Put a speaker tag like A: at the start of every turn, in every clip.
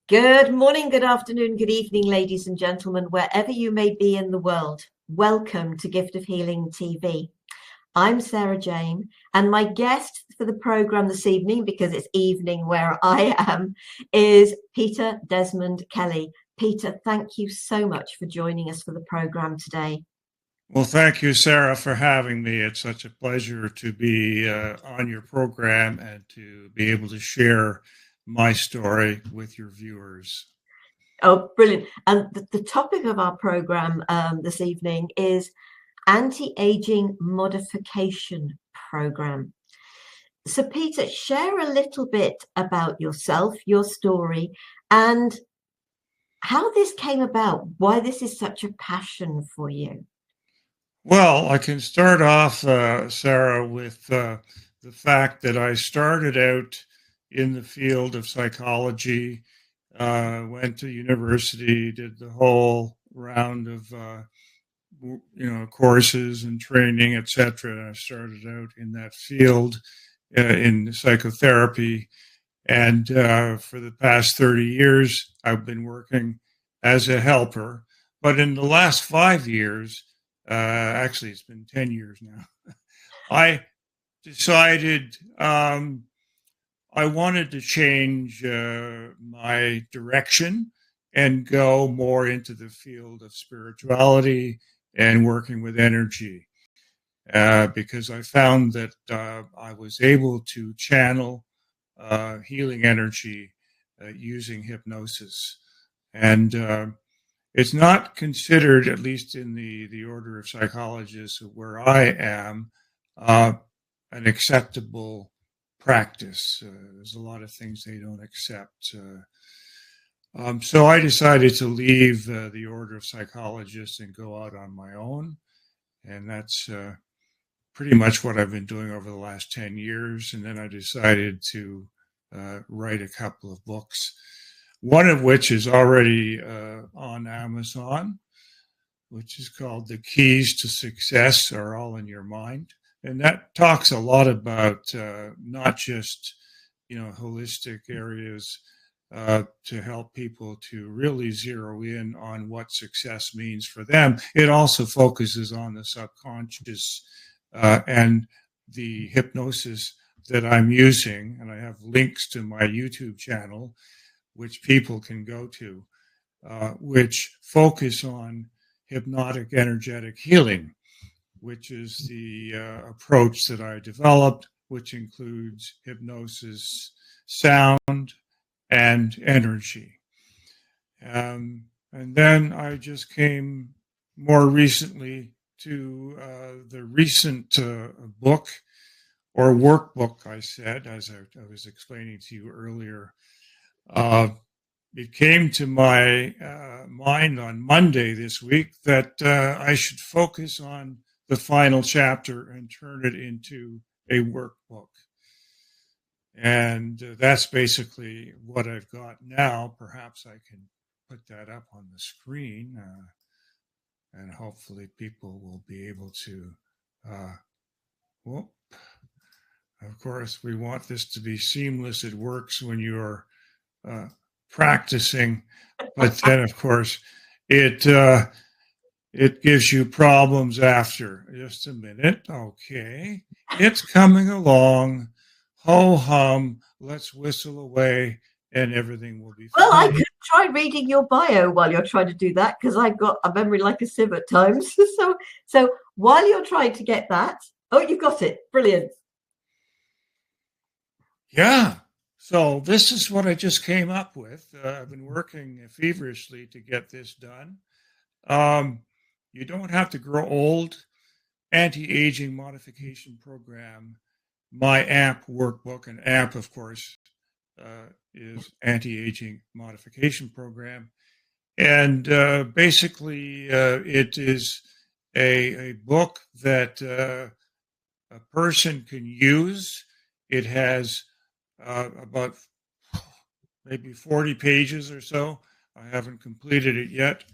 A: Good morning, good afternoon, good evening, ladies and gentlemen, wherever you may be in the world. Welcome to Gift of Healing TV. I'm Sarah Jane, and my guest for the program this evening, because it's evening where I am, is Peter Desmond Kelly. Peter, thank you so much for joining us for the program today.
B: Well, thank you, Sarah, for having me. It's such a pleasure to be on your program and to be able to share my story with your viewers.
A: Oh, brilliant. And the topic of our program this evening is Anti-Aging Modification Program. So, Peter, share a little bit about yourself, your story, and how this came about, why this is such a passion for you.
B: Well, I can start off, Sarah, with the fact that I started out in the field of psychology, went to university, did the whole round of courses and training, etc. I started out in that field in psychotherapy, and for the past 30 years, I've been working as a helper. But in the last 5 years, actually, it's been 10 years now, I decided I wanted to change my direction and go more into the field of spirituality and working with energy, because I found that I was able to channel healing energy using hypnosis. And it's not considered, at least in the order of psychologists where I am, an acceptable practice. There's a lot of things they don't accept. So I decided to leave the order of psychologists and go out on my own. And that's pretty much what I've been doing over the last 10 years. And then I decided to write a couple of books, one of which is already on Amazon, which is called The Keys to Success Are All in Your Mind. And that talks a lot about not just, holistic areas to help people to really zero in on what success means for them. It also focuses on the subconscious and the hypnosis that I'm using. And I have links to my YouTube channel, which people can go to, which focus on hypnotic energetic healing, which is the approach that I developed, which includes hypnosis, sound, and energy. And then I just came more recently to the recent book or workbook, I said, as I was explaining to you earlier. It came to my mind on Monday this week that I should focus on the final chapter and turn it into a workbook. And that's basically what I've got now. Perhaps I can put that up on the screen, and hopefully people will be able to. Of course, we want this to be seamless. It works when you're practicing, but then, of course, it gives you problems after. Just a minute. Okay. It's coming along. Ho hum. Let's whistle away and everything will be fine.
A: Well, I could try reading your bio while you're trying to do that, because I've got a memory like a sieve at times. So while you're trying to get that, oh, you've got it. Brilliant.
B: Yeah. So this is what I just came up with. I've been working feverishly to get this done. You don't have to grow old. Anti-aging modification program. My AMP workbook, and AMP, of course, is anti-aging modification program. And basically, it is a book that a person can use. It has about maybe 40 pages or so. I haven't completed it yet.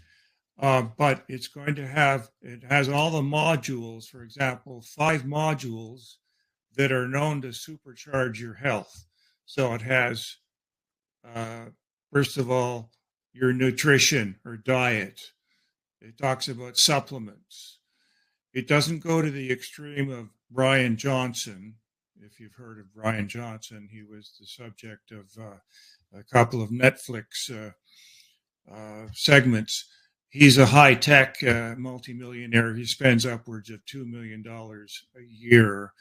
B: But it's going to have, it has all the modules, for example, 5 modules that are known to supercharge your health. So it has first of all, your nutrition or diet. It talks about supplements. It doesn't go to the extreme of Brian Johnson. If you've heard of Brian Johnson, he was the subject of a couple of Netflix segments. He's a high-tech multimillionaire. He spends upwards of $2 million a year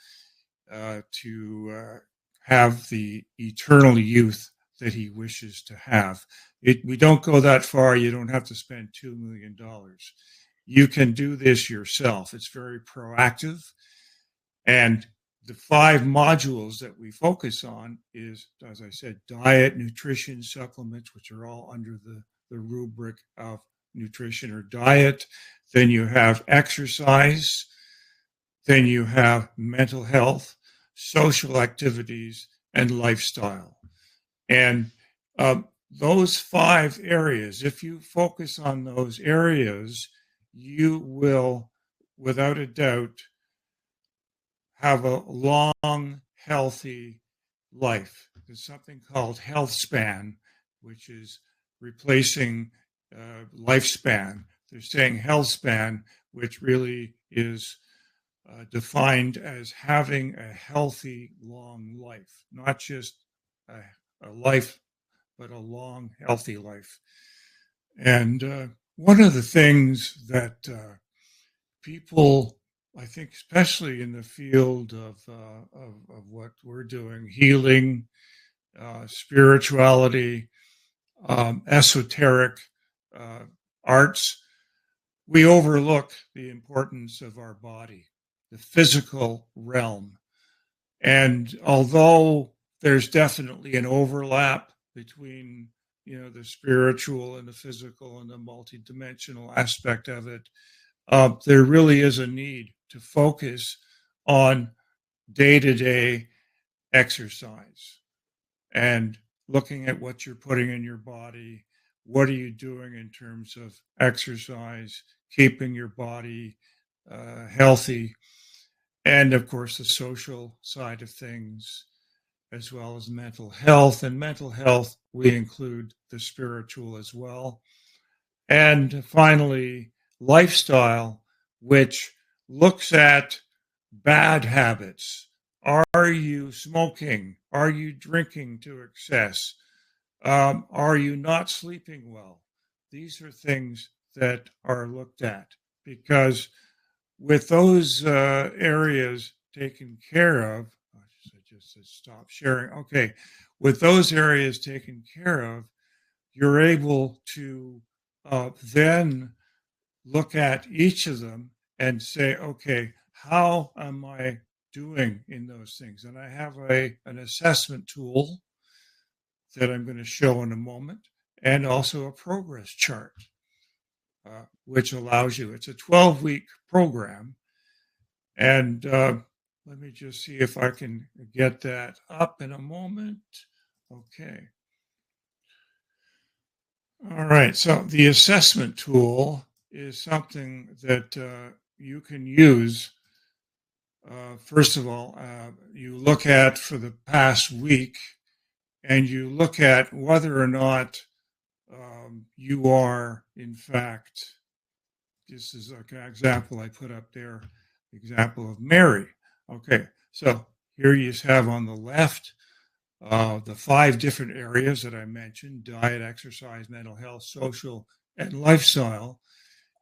B: to have the eternal youth that he wishes to have. We don't go that far. You don't have to spend $2 million. You can do this yourself. It's very proactive. And the 5 modules that we focus on is, as I said, diet, nutrition, supplements, which are all under the rubric of nutrition or diet. Then you have exercise. Then you have mental health, social activities, and lifestyle. And those 5 areas, if you focus on those areas, you will, without a doubt, have a long, healthy life. There's something called health span, which is replacing lifespan. They're saying health span, which really is defined as having a healthy, long life, not just a life, but a long, healthy life. And one of the things that people, I think, especially in the field of what we're doing, healing, spirituality, esoteric arts, we overlook the importance of our body, the physical realm. And although there's definitely an overlap between, the spiritual and the physical and the multidimensional aspect of it, there really is a need to focus on day-to-day exercise and looking at what you're putting in your body. What are you doing in terms of exercise, keeping your body healthy, and of course the social side of things, as well as mental health. And mental health, we include the spiritual as well. And finally, lifestyle, which looks at bad habits. Are you smoking? Are you drinking to excess? Are you not sleeping well? These are things that are looked at, because with those areas taken care of, I just stop sharing. Okay, with those areas taken care of, you're able to then look at each of them and say, okay, how am I doing in those things? And I have an assessment tool that I'm going to show in a moment, and also a progress chart, which allows you, it's a 12-week program. And let me just see if I can get that up in a moment. Okay. All right. So the assessment tool is something that you can use. First of all, you look at for the past week, and you look at whether or not you are, in fact, this is like an example I put up there, example of Mary. Okay, so here you have on the left the 5 different areas that I mentioned: diet, exercise, mental health, social, and lifestyle.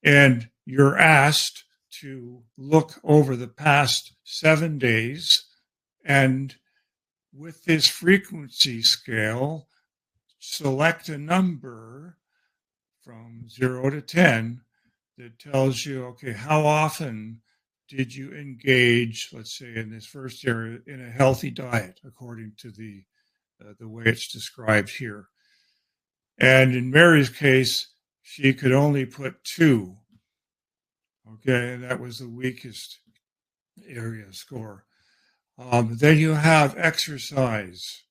B: And you're asked to look over the past 7 days, and with this frequency scale, select a number from 0 to 10 that tells you, okay, how often did you engage, let's say in this first area, in a healthy diet, according to the way it's described here. And in Mary's case, she could only put 2. Okay, and that was the weakest area score. Then you have exercise.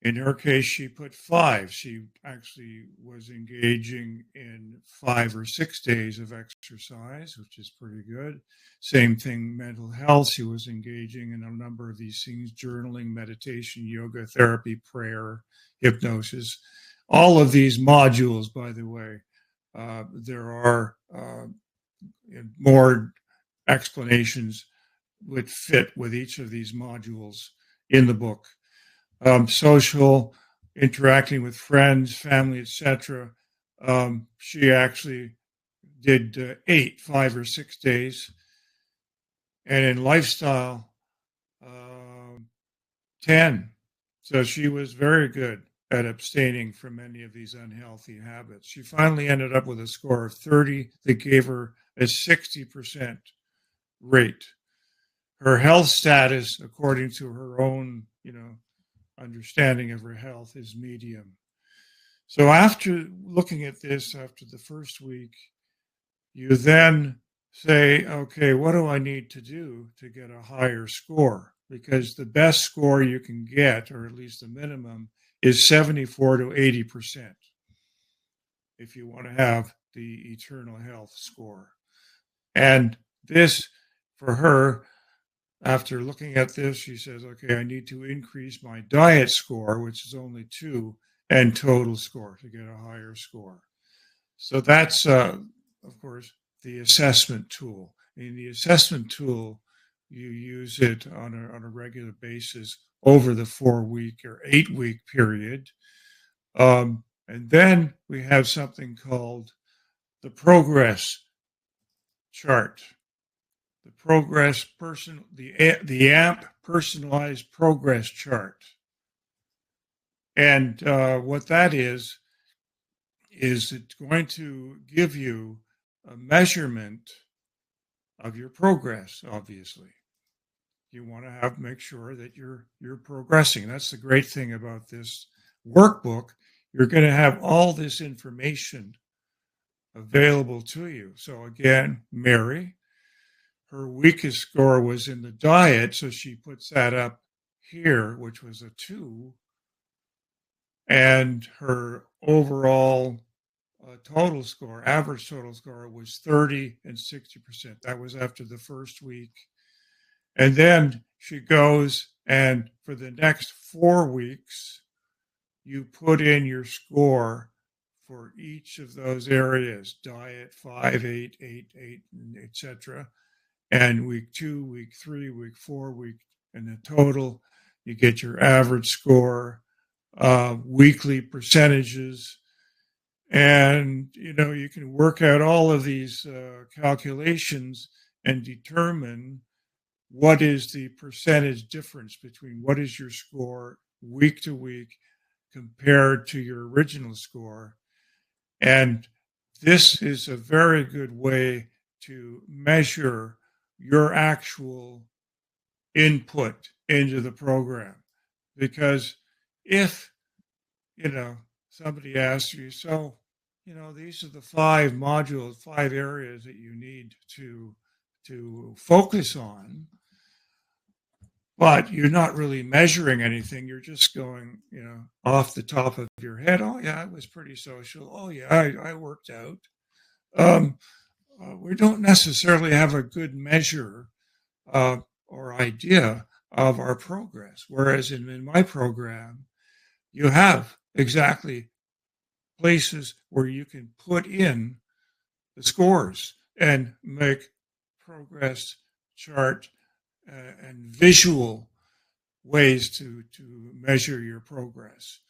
B: In her case, she put 5. She actually was engaging in 5 or 6 days of exercise, which is pretty good. Same thing, mental health. She was engaging in a number of these things: journaling, meditation, yoga, therapy, prayer, hypnosis. all of these modules, by the way, there are more explanations would fit with each of these modules in the book. Social, interacting with friends, family, etc. She actually did 8, 5 or 6 days, and in lifestyle, 10. So she was very good at abstaining from many of these unhealthy habits. She finally ended up with a score of 30 that gave her a 60% rate. Her health status, according to her own, understanding of her health, is medium. So after looking at this, after the first week, you then say, okay, what do I need to do to get a higher score? Because the best score you can get, or at least the minimum, is 74 to 80% if you want to have the eternal health score. And this, for her, after looking at this, she says, okay, I need to increase my diet score, which is only 2, and total score to get a higher score. So that's, of course, the assessment tool. In the assessment tool, you use it on a regular basis over the 4-week or 8-week period. And then we have something called the progress chart. The progress the AMP personalized progress chart. And what that is it's going to give you a measurement of your progress, obviously. You want to make sure that you're progressing. That's the great thing about this workbook. You're going to have all this information available to you. So again, Mary, her weakest score was in the diet, so she puts that up here, which was a 2. And her overall total score, average total score, was 30 and 60%. That was after the first week. And then she goes, and for the next 4 weeks, you put in your score for each of those areas: diet 5, 8, 8, 8, etc. And week 2, week 3, week 4, and the total, you get your average score, weekly percentages. And, you can work out all of these calculations and determine what is the percentage difference between what is your score week to week compared to your original score. And this is a very good way to measure your actual input into the program. Because if, somebody asks you, so, these are the 5 modules, 5 areas that you need to focus on, but you're not really measuring anything. You're just going, off the top of your head. Oh, yeah, I was pretty social. Oh, yeah, I worked out. We don't necessarily have a good measure or idea of our progress. Whereas in my program, you have exactly places where you can put in the scores and make progress chart and visual ways to measure your progress.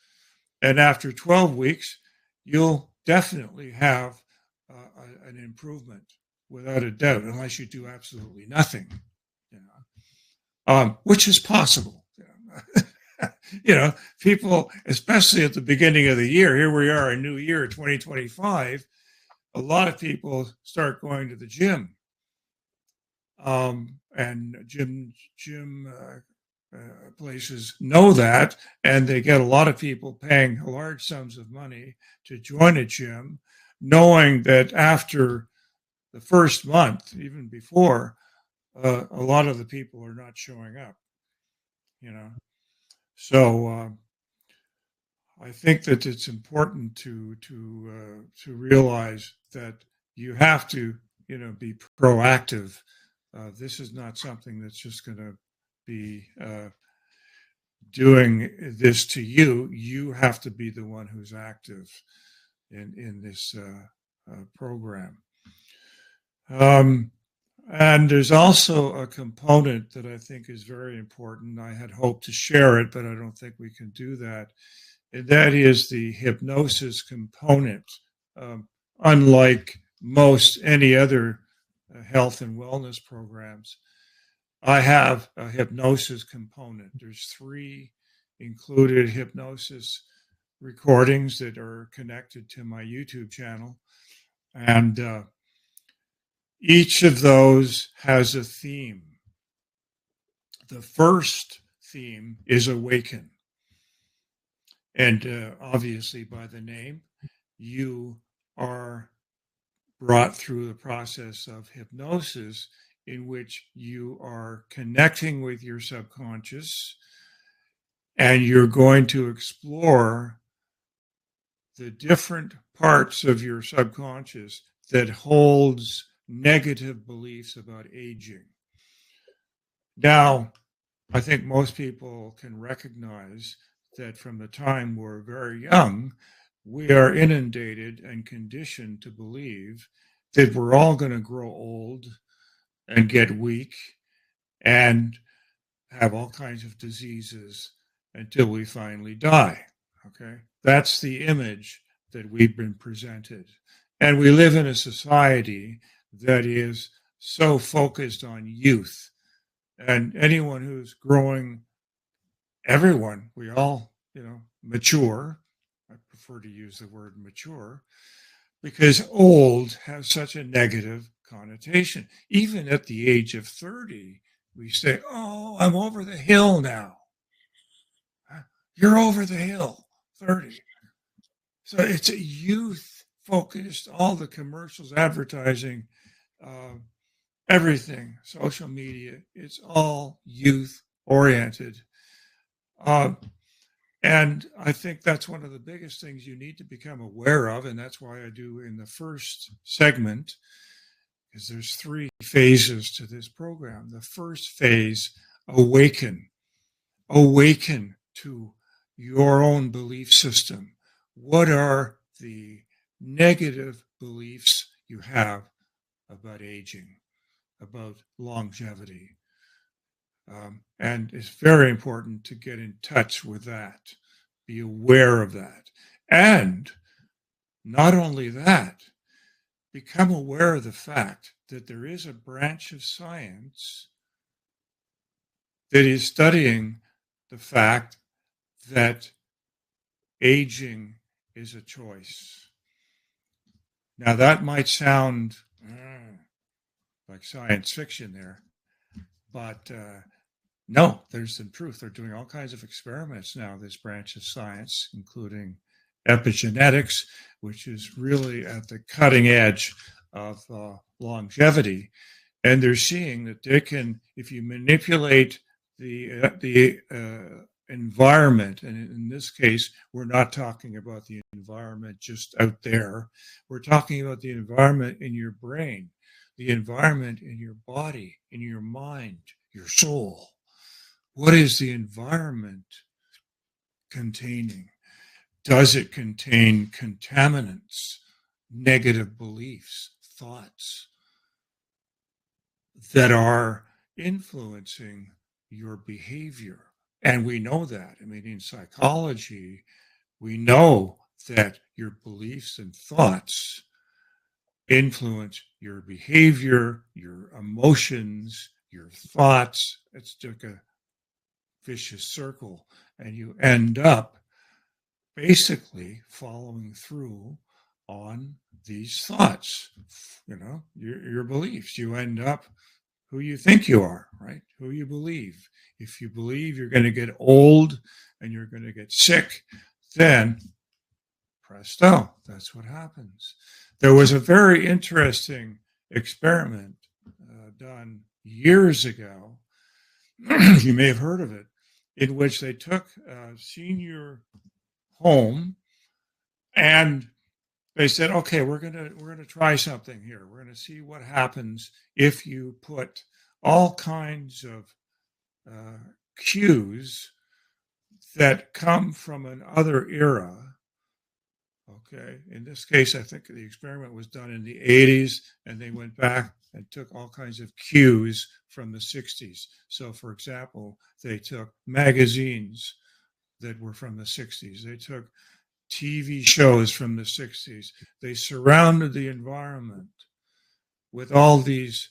B: And after 12 weeks, you'll definitely have an improvement without a doubt, unless you do absolutely nothing, which is possible. People, especially at the beginning of the year, here we are, a new year, 2025, a lot of people start going to the gym. And gym places know that, and they get a lot of people paying large sums of money to join a gym, knowing that after the first month, even before, a lot of the people are not showing up. So I think that it's important to realize that you have to be proactive. This is not something that's just going to be doing this to you. You have to be the one who's active in this program. And there's also a component that I think is very important. I had hoped to share it, but I don't think we can do that. And that is the hypnosis component. Unlike most any other health and wellness programs, I have a hypnosis component. There's 3 included hypnosis recordings that are connected to my YouTube channel. And each of those has a theme. The first theme is awaken. And obviously, by the name, you are brought through the process of hypnosis in which you are connecting with your subconscious, and you're going to explore the different parts of your subconscious that holds negative beliefs about aging. Now, I think most people can recognize that from the time we're very young, we are inundated and conditioned to believe that we're all going to grow old and get weak and have all kinds of diseases until we finally die. Okay? That's the image that we've been presented. And we live in a society that is so focused on youth. And anyone who's growing, everyone, we all, mature. I prefer to use the word mature because old has such a negative connotation. Even at the age of 30, we say, oh, I'm over the hill now. You're over the hill, 30. So it's a youth focused, all the commercials, advertising, everything, social media, it's all youth oriented. And I think that's one of the biggest things you need to become aware of. And that's why I do in the first segment, because there's 3 phases to this program. The first phase, awaken. Awaken to your own belief system. What are the negative beliefs you have about aging, about longevity? And it's very important to get in touch with that, be aware of that. And not only that, become aware of the fact that there is a branch of science that is studying the fact that aging is a choice. Now, that might sound like science fiction there, but no, there's some truth. They're doing all kinds of experiments now, this branch of science, including epigenetics, which is really at the cutting edge of longevity. And they're seeing that they can, if you manipulate the environment, and in this case, we're not talking about the environment just out there. We're talking about the environment in your brain, the environment in your body, in your mind, your soul. What is the environment containing? Does it contain contaminants, negative beliefs, thoughts that are influencing your behavior? And we know that. I mean, in psychology, we know that your beliefs and thoughts influence your behavior, your emotions, your thoughts. It's like a vicious circle, and you end up basically following through on these thoughts, your beliefs. You end up who you think you are, right? Who you believe. If you believe you're going to get old and you're going to get sick, then presto, that's what happens. There was a very interesting experiment done years ago. You may have heard of it, in which they took a senior home and they said, okay, we're gonna try something here. We're gonna see what happens if you put all kinds of cues that come from another era. Okay, in this case, I think the experiment was done in the 80s, and they went back and took all kinds of cues from the 60s. So, for example, they took magazines that were from the 60s. They took TV shows from the 60s. They surrounded the environment with all these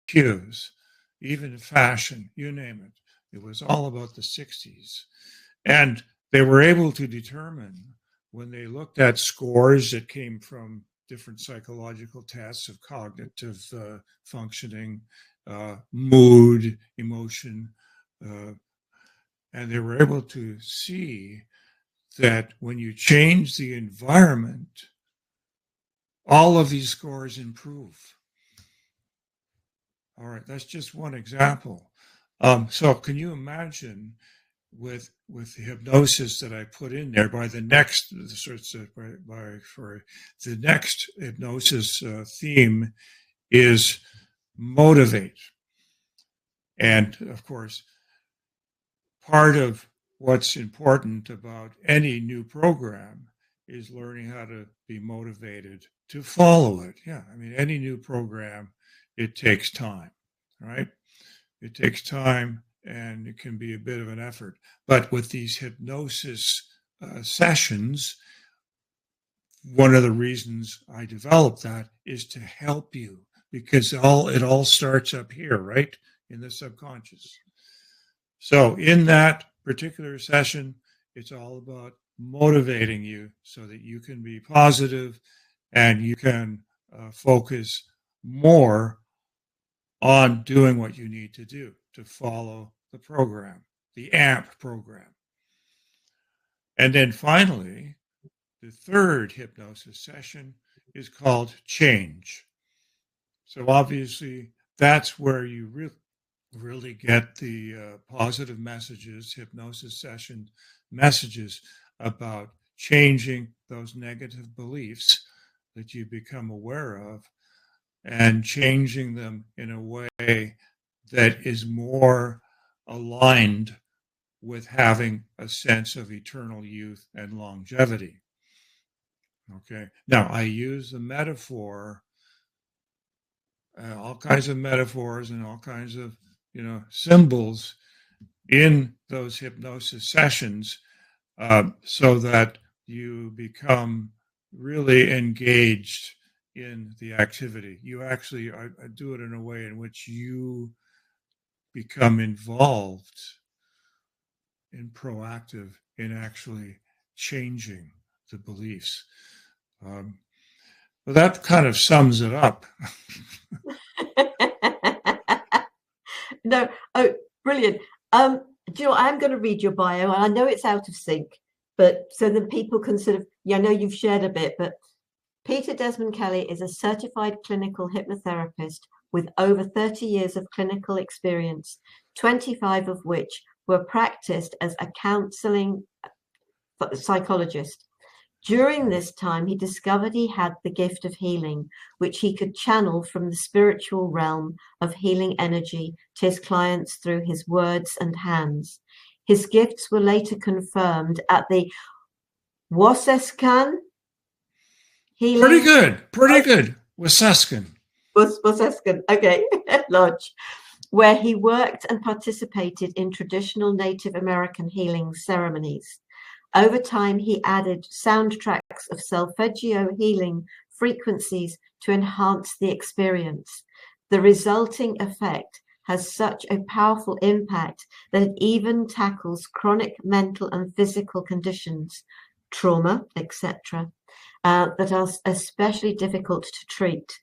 B: cues, even fashion, you name it. It was all about the 60s. And they were able to determine, when they looked at scores that came from different psychological tests of cognitive functioning, mood, emotion, and they were able to see that when you change the environment, all of these scores improve. All right, that's just one example. So can you imagine with the hypnosis that I put in there, by the next for the next hypnosis theme is motivate. And of course, part of what's important about any new program is learning how to be motivated to follow it. Yeah, I mean, any new program, it takes time, right? It takes time, and it can be a bit of an effort. But with these hypnosis sessions, one of the reasons I developed that is to help you, because it all starts up here, right, in the subconscious. So in that particular session, it's all about motivating you so that you can be positive and you can focus more on doing what you need to do to follow the program, the AMP program. And then finally, the third hypnosis session is called change. So obviously, that's where you really get the positive messages, hypnosis session messages about changing those negative beliefs that you become aware of and changing them in a way that is more aligned with having a sense of eternal youth and longevity. Okay. Now, I use the metaphor, all kinds of metaphors and all kinds of, symbols in those hypnosis sessions, so that you become really engaged in the activity. You actually, I do it in a way in which you become involved and proactive in actually changing the beliefs. Well, that kind of sums it up.
A: No, oh, brilliant. Do you know, I'm going to read your bio, and I know it's out of sync, but so that people can sort of, I know you've shared a bit, but Peter Desmond Kelly is a certified clinical hypnotherapist with over 30 years of clinical experience, 25 of which were practiced as a counseling psychologist. During this time, he discovered he had the gift of healing, which he could channel from the spiritual realm of healing energy to his clients through his words and hands. His gifts were later confirmed at the Wasescan Healing.
B: Pretty good. Wasescan.
A: Wasescan, okay, Lodge, where he worked and participated in traditional Native American healing ceremonies. Over time, he added soundtracks of solfeggio healing frequencies to enhance the experience. The resulting effect has such a powerful impact that it even tackles chronic mental and physical conditions, trauma, etc., that are especially difficult to treat.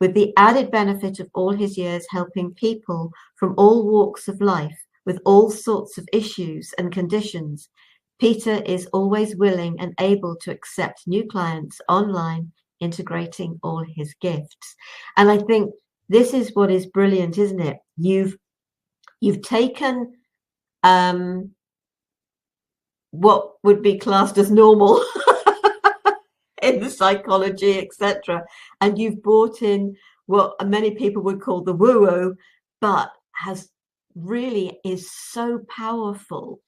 A: With the added benefit of all his years helping people from all walks of life with all sorts of issues and conditions, Peter is always willing and able to accept new clients online, integrating all his gifts. And I think this is what is brilliant, isn't it? You've taken what would be classed as normal in the psychology, etc., and you've brought in what many people would call the woo-woo, but is so powerful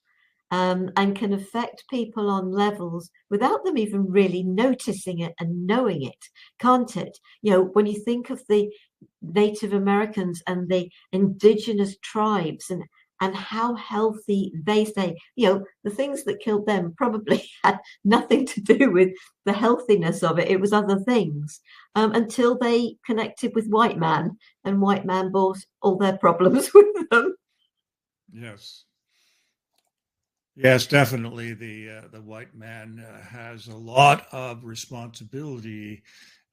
A: and can affect people on levels without them even really noticing it and knowing it, can't it? You know, when you think of the Native Americans and the indigenous tribes and how healthy they stay, you know, the things that killed them probably had nothing to do with the healthiness of it. It was other things, until they connected with white man, and white man brought all their problems with them.
B: Yes. Yes, definitely. The white man has a lot of responsibility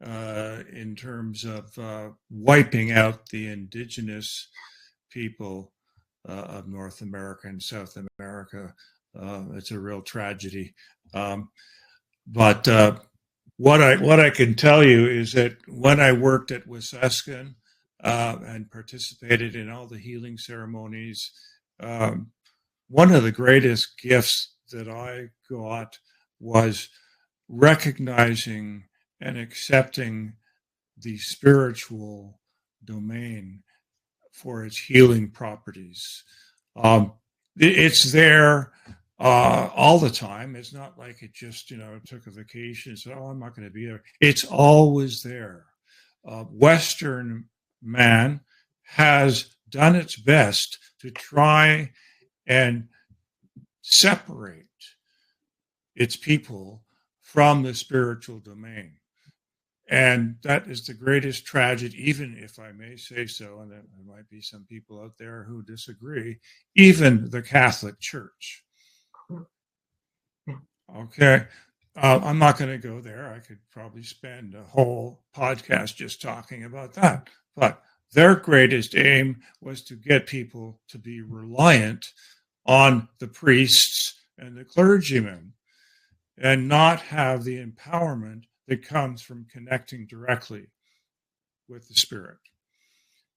B: in terms of wiping out the indigenous people of North America and South America. It's a real tragedy. But what I can tell you is that when I worked at Wissahickon and participated in all the healing ceremonies, um, one of the greatest gifts that I got was recognizing and accepting the spiritual domain for its healing properties. It's there all the time. It's not like it just, took a vacation and said, oh, I'm not going to be there. It's always there. Western man has done its best to try and separate its people from the spiritual domain. And that is the greatest tragedy, even if I may say so, and there might be some people out there who disagree, even the Catholic Church. Okay. I'm not going to go there. I could probably spend a whole podcast just talking about that. But their greatest aim was to get people to be reliant on the priests and the clergymen and not have the empowerment that comes from connecting directly with the spirit.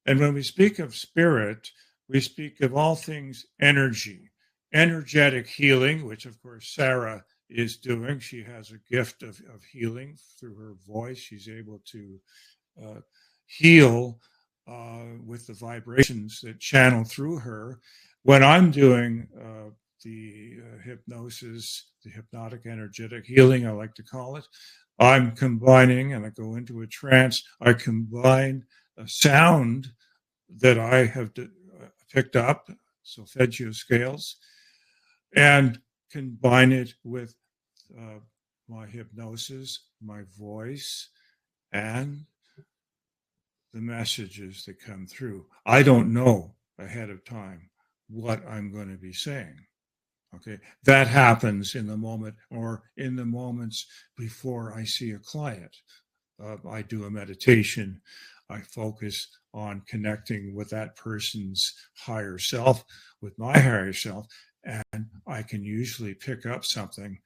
B: And when we speak of spirit, we speak of all things energy, energetic healing, which of course Sara is doing. She has a gift of healing through her voice. She's able to heal with the vibrations that channel through her. When I'm doing the hypnosis, the hypnotic energetic healing, I like to call it, I'm combining, and I go into a trance, I combine a sound that I have picked up, solfeggio scales, and combine it with my hypnosis, my voice, and the messages that come through. I don't know ahead of time what I'm going to be saying. Okay, that happens in the moment or in the moments before I see a client. I do a meditation. I focus on connecting with that person's higher self, with my higher self, and I can usually pick up something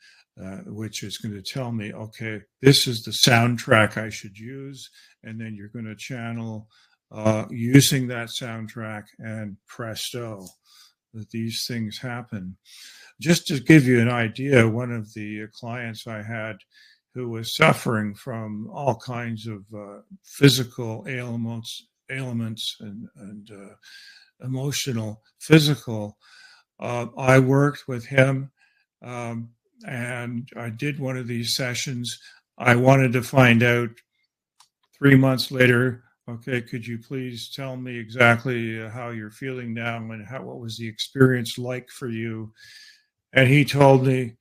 B: which is going to tell me, okay, this is the soundtrack I should use, and then you're going to channel using that soundtrack, and presto, that these things happen. Just to give you an idea, one of the clients I had who was suffering from all kinds of physical ailments and emotional, physical, I worked with him and I did one of these sessions. I wanted to find out 3 months later, okay, could you please tell me exactly how you're feeling now and what was the experience like for you? And he told me,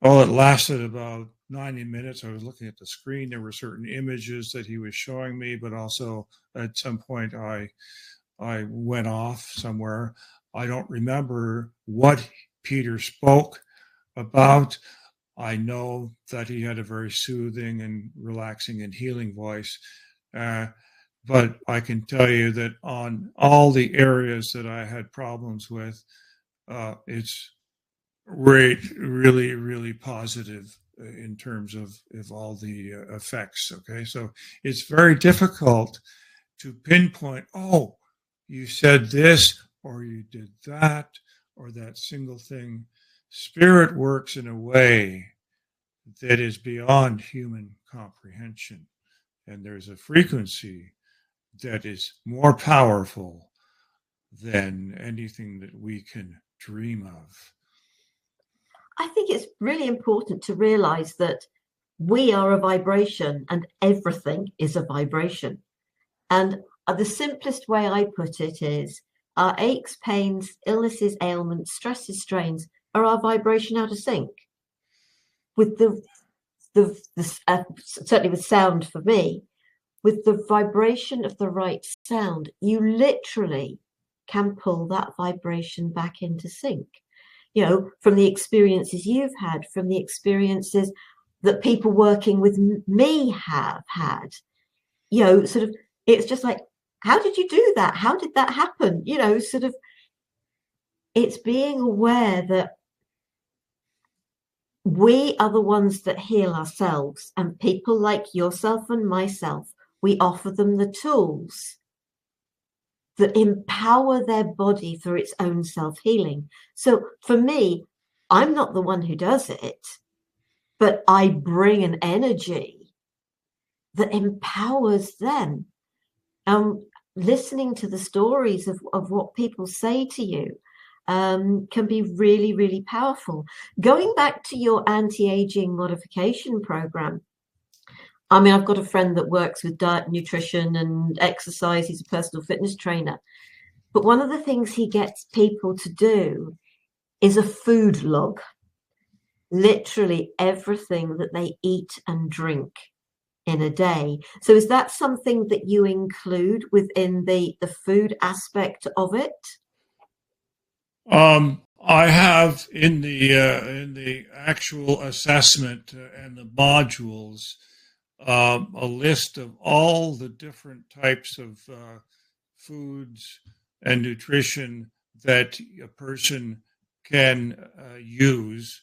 B: oh, it lasted about 90 minutes. I was looking at the screen. There were certain images that he was showing me, but also at some point I went off somewhere. I don't remember what Peter spoke about. I know that he had a very soothing and relaxing and healing voice. But I can tell you that on all the areas that I had problems with, it's really, really positive in terms of all the effects. Okay, so it's very difficult to pinpoint, oh, you said this or you did that or that single thing. Spirit works in a way that is beyond human comprehension, and there's a frequency that is more powerful than anything that we can dream of.
A: I think it's really important to realize that we are a vibration and everything is a vibration. And the simplest way I put it is our aches, pains, illnesses, ailments, stresses, strains are our vibration out of sync with certainly with sound for me, with the vibration of the right sound, you literally can pull that vibration back into sync. You know, from the experiences you've had, from the experiences that people working with me have had, you know, sort of, it's just like, how did you do that? How did that happen? You know, sort of, it's being aware that we are the ones that heal ourselves, and people like yourself and myself, we offer them the tools that empower their body for its own self-healing. So for me, I'm not the one who does it, but I bring an energy that empowers them. Listening to the stories of what people say to you can be really, really powerful. Going back to your anti-aging modification program, I mean, I've got a friend that works with diet, nutrition, and exercise. He's a personal fitness trainer. But one of the things he gets people to do is a food log, literally everything that they eat and drink in a day. So is that something that you include within the food aspect of it?
B: I have in the actual assessment and the modules a list of all the different types of foods and nutrition that a person can use.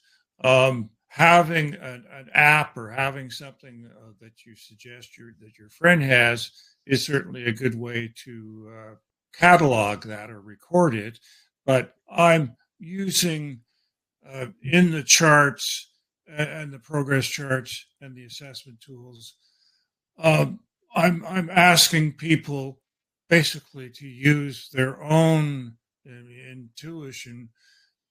B: Having an app or having something that you suggest that your friend has is certainly a good way to catalog that or record it. But I'm using in the charts and the progress charts and the assessment tools. I'm asking people basically to use their own intuition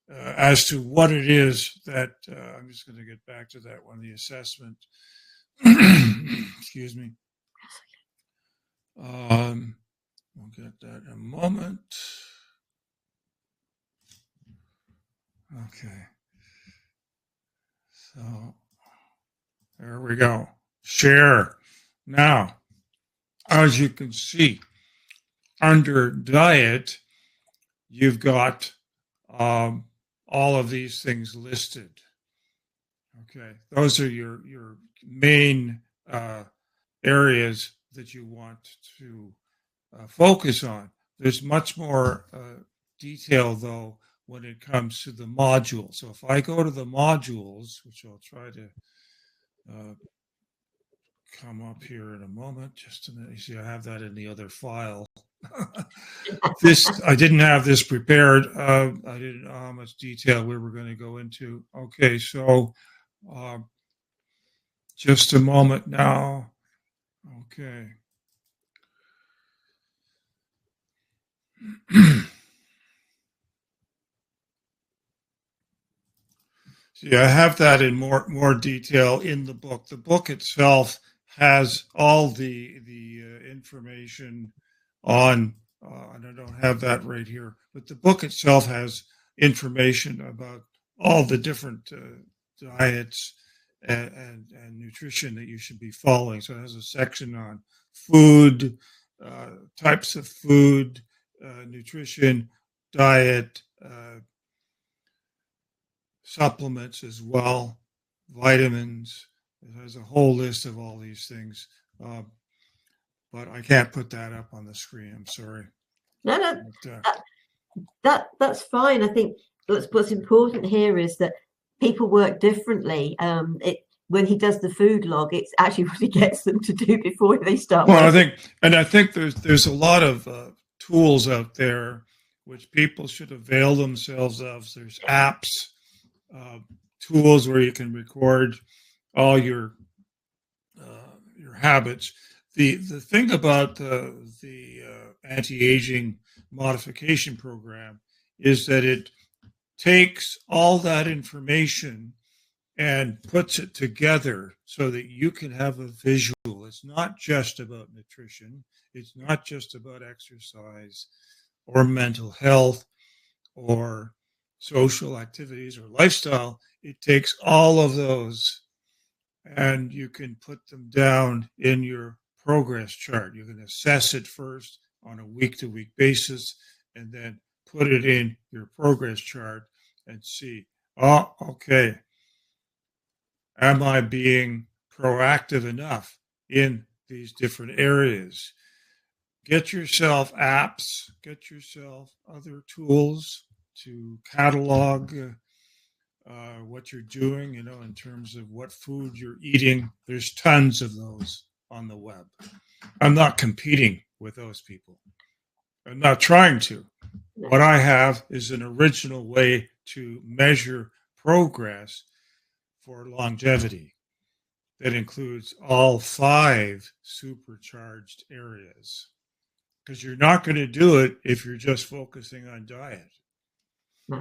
B: as to what it is that I'm just going to get back to that one, the assessment. Excuse me. We'll get that in a moment. Okay. So there we go. Share. Now, as you can see, under diet, you've got all of these things listed. Okay, those are your main areas that you want to focus on. There's much more detail, though, when it comes to the module. So if I go to the modules, which I'll try to come up here in a moment, just a minute. You see, I have that in the other file. I didn't have this prepared. I didn't know how much detail we were going to go into. Okay, so just a moment now. Okay. See, I have that in more detail in the book. The book itself has all the information on, and I don't have that right here, but the book itself has information about all the different diets and nutrition that you should be following. So it has a section on food, types of food, nutrition, diet, supplements as well, vitamins. It has a whole list of all these things. But I can't put that up on the screen. I'm sorry.
A: No, that's fine. I think what's important here is that people work differently. When he does the food log, it's actually what he gets them to do before they start.
B: Well, I think there's a lot of tools out there which people should avail themselves of. There's apps, tools where you can record all your habits. The thing about the anti-aging modification program is that it takes all that information and puts it together so that you can have a visual. It's not just about nutrition. It's not just about exercise or mental health or social activities or lifestyle. It takes all of those and you can put them down in your progress chart. You can assess it first on a week-to-week basis and then put it in your progress chart and see, oh, okay, am I being proactive enough in these different areas? Get yourself apps, get yourself other tools to catalog what you're doing, in terms of what food you're eating. There's tons of those on the web. I'm not competing with those people. I'm not trying to. What I have is an original way to measure progress for longevity that includes all 5 supercharged areas. Because you're not going to do it if you're just focusing on diet.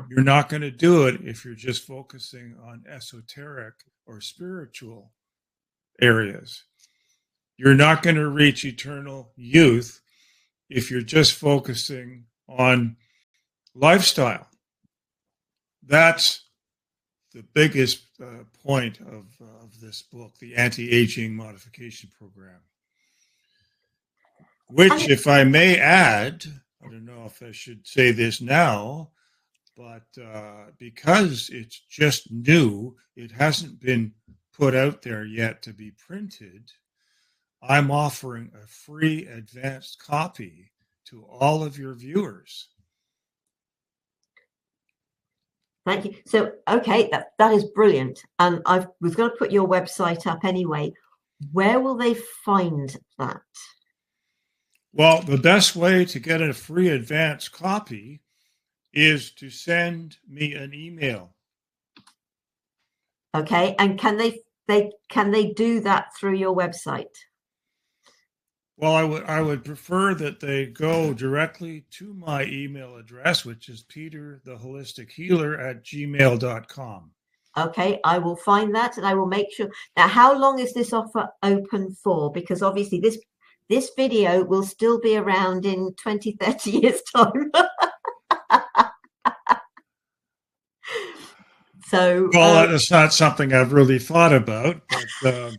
B: You're not going to do it if you're just focusing on esoteric or spiritual areas. You're not going to reach eternal youth if you're just focusing on lifestyle. That's the biggest point of this book, the Anti-Aging Modification Program. Which, if I may add, I don't know if I should say this now, but because it's just new, it hasn't been put out there yet to be printed, I'm offering a free advanced copy to all of your viewers.
A: Thank you. So, okay, that is brilliant. And I was going to put your website up anyway. Where will they find that?
B: Well, the best way to get a free advanced copy is to send me an email.
A: Okay, and can they do that through your website?
B: Well, I would prefer that they go directly to my email address, which is petertheholistichealer@gmail.com.
A: Okay, I will find that and I will make sure. Now, how long is this offer open for? Because obviously this video will still be around in 20, 30 years' time. So,
B: well, that's not something I've really thought about, but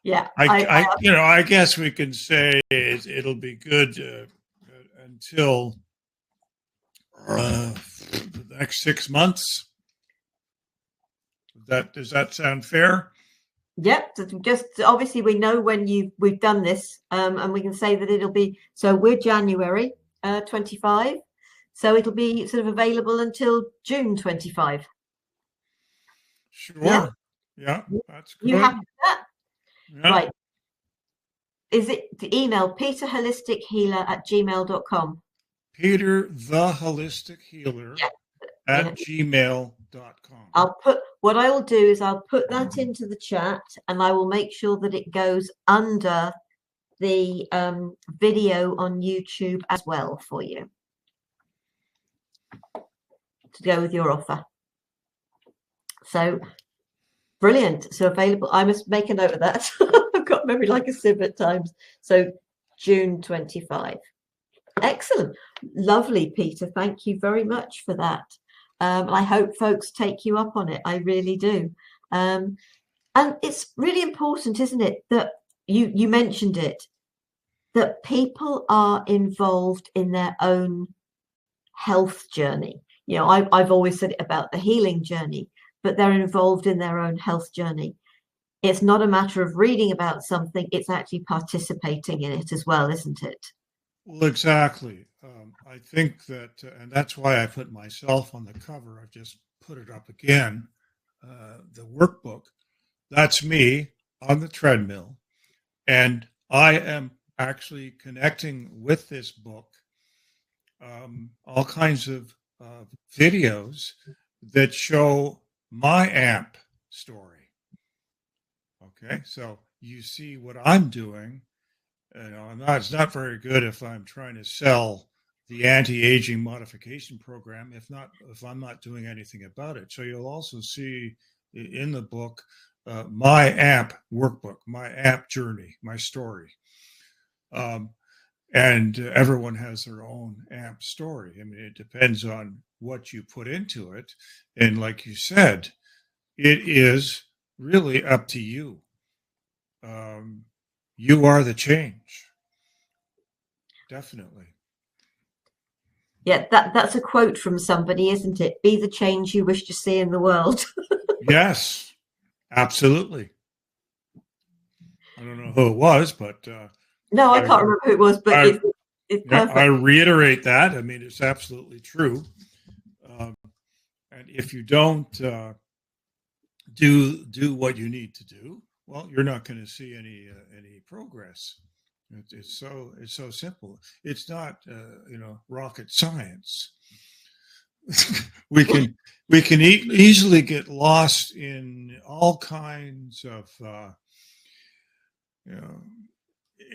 A: yeah,
B: I guess we can say it'll be good until the next 6 months. Does that sound fair?
A: Yep. Just obviously we know when we've done this, and we can say that it'll be. So we're January 25. So it'll be sort of available until June 25.
B: Sure. Yeah, that's good.
A: You happy with that?
B: Yeah.
A: Right. Is it the email peterholistichealer@gmail.com?
B: petertheholistichealer@gmail.com.
A: What I will do is I'll put that into the chat and I will make sure that it goes under the video on YouTube as well for you to go with your offer. So brilliant. So available. I must make a note of that. I've got memory like a sieve at times. So June 25. Excellent. Lovely, Peter. Thank you very much for that. I hope folks take you up on it. I really do. And it's really important, isn't it, that you mentioned it, that people are involved in their own health journey. I've always said it about the healing journey, but they're involved in their own health journey. It's not a matter of reading about something, it's actually participating in it as well, isn't it?
B: Well, exactly. I think that, and that's why I put myself on the cover. I've just put it up again. The workbook, that's me on the treadmill. And I am actually connecting with this book all kinds of videos that show my AMP story. Okay, so you see what I'm doing. It's not very good if I'm trying to sell the anti-aging modification program if I'm not doing anything about it. So you'll also see in the book my AMP workbook, my AMP journey, my story. And everyone has their own AMP story. I mean, it depends on what you put into it. And like you said, it is really up to you. You are the change. Definitely.
A: Yeah, that's a quote from somebody, isn't it? Be the change you wish to see in the world.
B: Yes, absolutely. I don't know who it was, but
A: no, I can't remember who it was, but it's perfect.
B: I reiterate that. I mean, it's absolutely true. And if you don't do what you need to do, well, you're not going to see any progress. It's so simple. It's not rocket science. we can easily get lost in all kinds of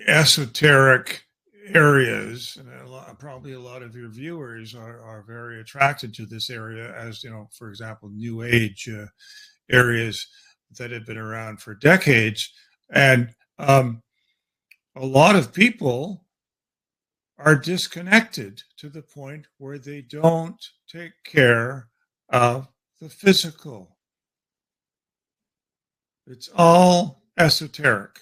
B: esoteric areas, and probably a lot of your viewers are very attracted to this area, as for example, New Age areas that have been around for decades, and a lot of people are disconnected to the point where they don't take care of the physical. It's all esoteric.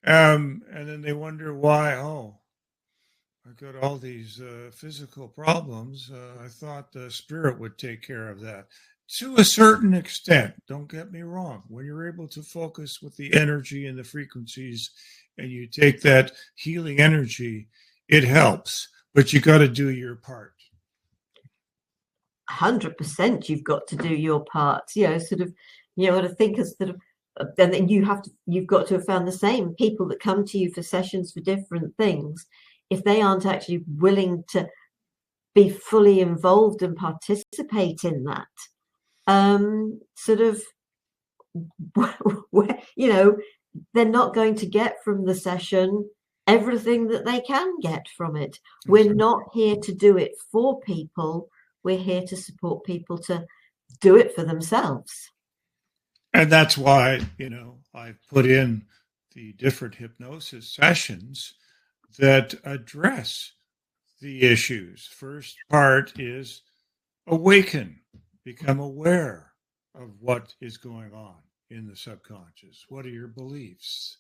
B: And then they wonder why, I got all these physical problems. I thought the spirit would take care of that. To a certain extent, don't get me wrong. When you're able to focus with the energy and the frequencies and you take that healing energy, it helps, but you got to do your part.
A: 100% you've got to do your part. Sort of, to think as sort of, and then you've got to have found the same people that come to you for sessions for different things. If they aren't actually willing to be fully involved and participate in that, sort of, they're not going to get from the session everything that they can get from it. We're not here to do it for people. We're here to support people to do it for themselves.
B: And that's why, I put in the different hypnosis sessions that address the issues. First part is awaken, become aware of what is going on in the subconscious. What are your beliefs?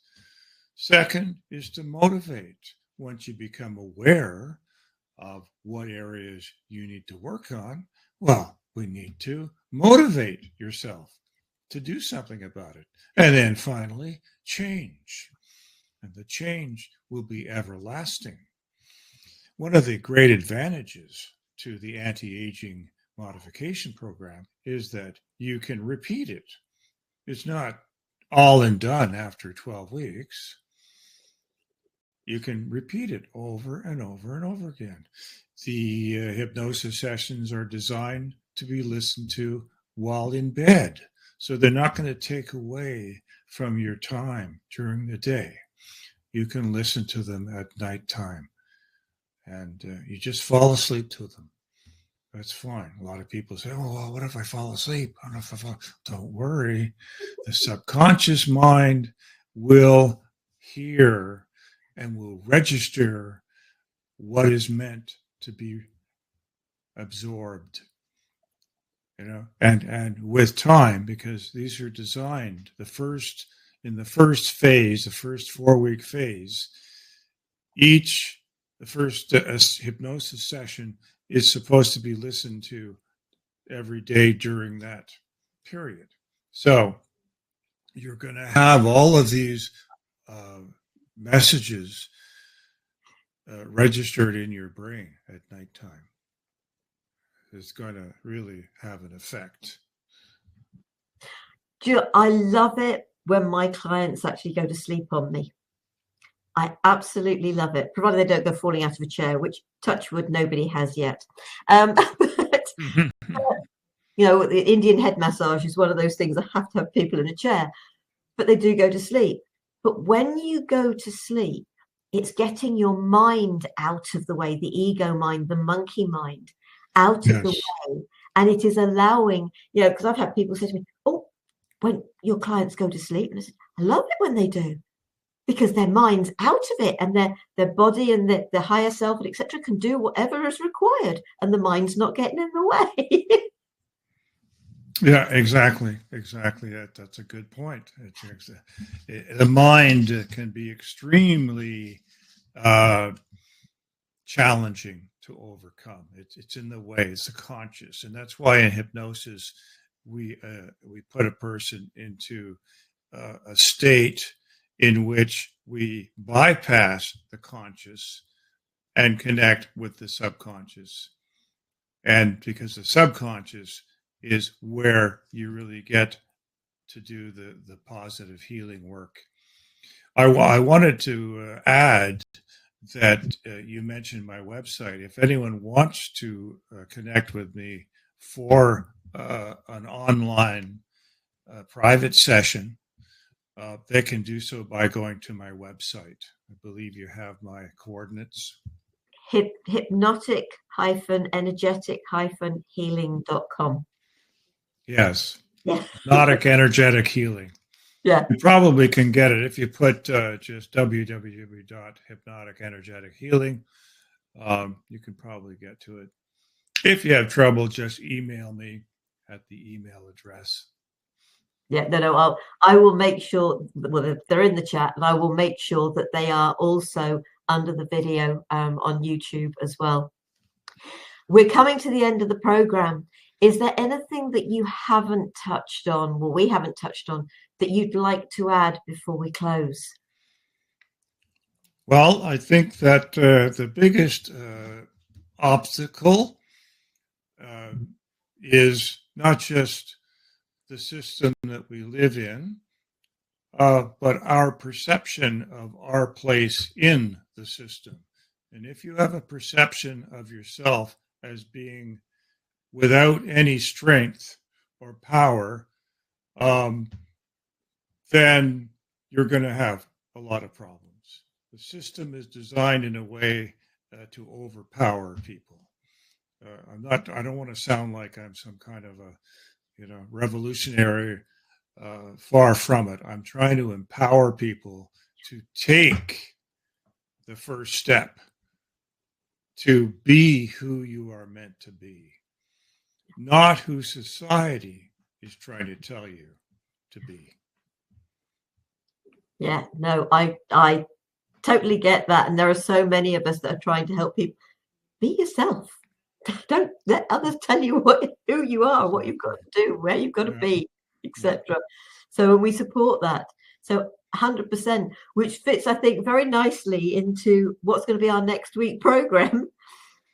B: Second is to motivate. Once you become aware of what areas you need to work on, well, we need to motivate yourself to do something about it. And then finally, change. And the change will be everlasting. One of the great advantages to the anti-aging modification program is that you can repeat it. It's not all and done after 12 weeks. You can repeat it over and over and over again. The hypnosis sessions are designed to be listened to while in bed. So they're not going to take away from your time during the day. You can listen to them at nighttime. And you just fall asleep to them. That's fine. A lot of people say, well, what if I fall asleep? Don't worry. The subconscious mind will hear and will register what is meant to be absorbed. And with time, because these are designed in the first phase, the first 4-week phase, the first hypnosis session is supposed to be listened to every day during that period. So you're going to have all of these messages registered in your brain at nighttime. It's going to really have an effect.
A: I love it when my clients actually go to sleep on me. I absolutely love it, provided they don't go falling out of a chair, which, touch wood, nobody has yet. But, the Indian head massage is one of those things. I have to have people in a chair, but they do go to sleep. But when you go to sleep, it's getting your mind out of the way, the ego mind, the monkey mind out of the way. And it is allowing, because I've had people say to me, oh, when your clients go to sleep, and I said, I love it when they do, because their mind's out of it, and their body and the higher self and etc. can do whatever is required, and the mind's not getting in the way.
B: Yeah, exactly. That's a good point. The mind can be extremely challenging to overcome. It's in the way. It's the conscious, and that's why in hypnosis we put a person into a state in which we bypass the conscious and connect with the subconscious. And because the subconscious is where you really get to do the positive healing work. I wanted to add that you mentioned my website. If anyone wants to connect with me for an online private session, they can do so by going to my website. I believe you have my coordinates.
A: Hypnotic-energetic-healing.com.
B: Yes.
A: Yeah.
B: Hypnotic energetic healing.
A: Yeah.
B: You probably can get it if you put just www.hypnotic-energetic-healing. You can probably get to it. If you have trouble, just email me at the email address.
A: Yeah, no, I will make sure, well, they're in the chat, and I will make sure that they are also under the video on YouTube as well. We're coming to the end of the program. Is there anything that you haven't touched on, well, we haven't touched on, that you'd like to add before we close?
B: Well, I think that the biggest obstacle is not just the system that we live in, but our perception of our place in the system. And if you have a perception of yourself as being without any strength or power, then you're going to have a lot of problems. The system is designed in a way to overpower people. I don't want to sound like I'm some kind of a, revolutionary. Far from it. I'm trying to empower people to take the first step to be who you are meant to be, not who society is trying to tell you to be.
A: Yeah, no, I totally get that. And there are so many of us that are trying to help people. Be yourself. Don't let others tell you who you are, what you've got to do, where you've got to be, etc. So we support that. So 100%, which fits, I think, very nicely into what's going to be our next week program,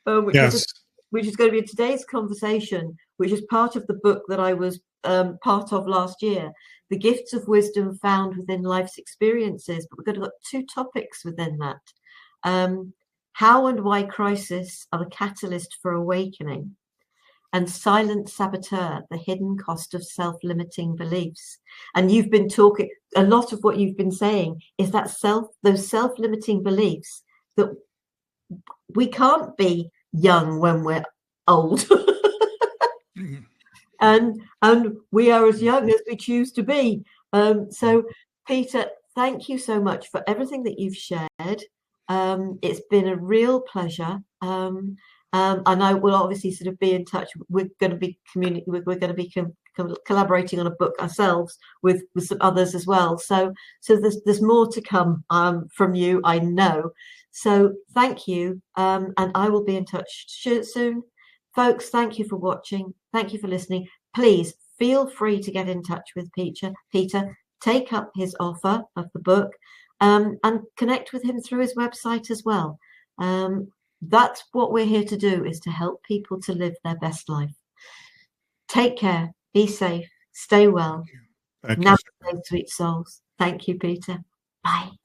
A: which is going to be today's conversation, which is part of the book that I was part of last year, The Gifts of Wisdom Found Within Life's Experiences. But we're going to got two topics within that. How and why crisis are the catalyst for awakening, and silent saboteur, the hidden cost of self-limiting beliefs. And you've been talking, a lot of what you've been saying is that those self-limiting beliefs that we can't be young when we're old. and we are as young as we choose to be. So Peter, thank you so much for everything that you've shared. It's been a real pleasure. And I will obviously sort of be in touch. We're going to be collaborating on a book ourselves with some others as well. So there's more to come from you, I know. So thank you, and I will be in touch soon, folks. Thank you for watching. Thank you for listening. Please feel free to get in touch with Peter. Take up his offer of the book. And connect with him through his website as well. That's what we're here to do, is to help people to live their best life. Take care, be safe, stay well.
B: Thank you.
A: Namaste, sweet souls. Thank you, Peter. Bye.